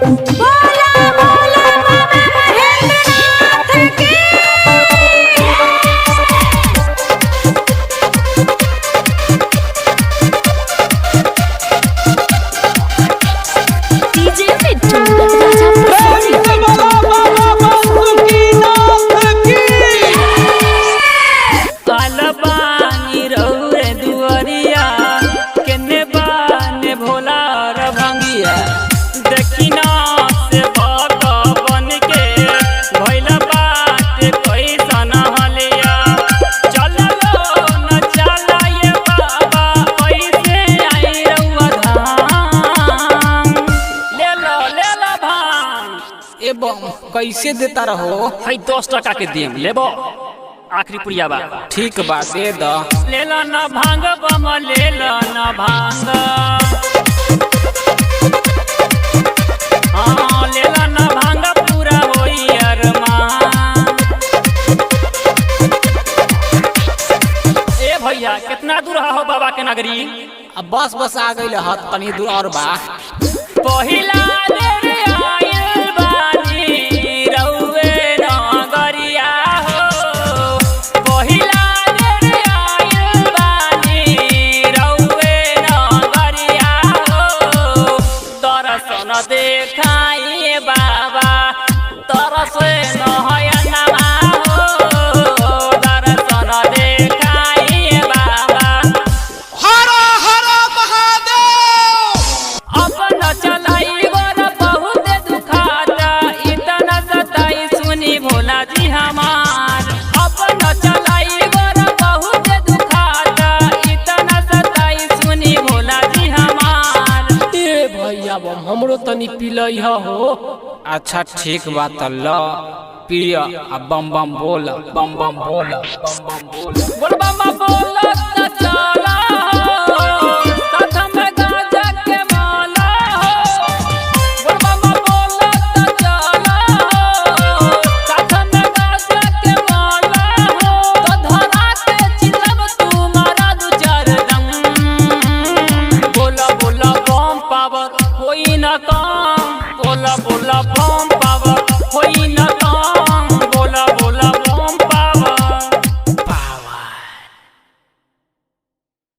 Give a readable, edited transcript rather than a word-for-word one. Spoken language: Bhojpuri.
बोला बोला बाबा महेंद्रनाथ की। डीजे मिट्टू राजा प्रसाद कैसे देता रहो? है 10 टका के देम लेबो आखिरी पुरिया बा। ठीक बा दे द। ले लो ना भांग बम ले लो ना भांग। हाँ ले लो ना भांग पूरा होई अरमान। ए भैया कितना दूर हो बाबा के नगरी? अब बस आ गई हत तनी दूर और बा। पहिला देखाइए बाबा तरसे नहयना हो दर्शन देखाइए बाबा। हर हर महादेव। अपन चलाई गोर बहुत दुखाता इतना सताई सुनी भोला जी हमार। अपन चलाई गोर बहुत दुखाता इतना सताई सुनी भोला जी हमार। ए भैया हमरो तनी पिलई हो। अच्छा ठीक बात ल पिय बम बम बोल बम बम बोल बम बम बोल बोल बम बोल त चला साथ में गाजा के माला हो। बोल बम बोल त चला साथ में गाजा के माला हो। तो धरा के चिलब तुम्हारा दू चार दम। बोला बोला बम पावर होई ना काम। बोला बोला बम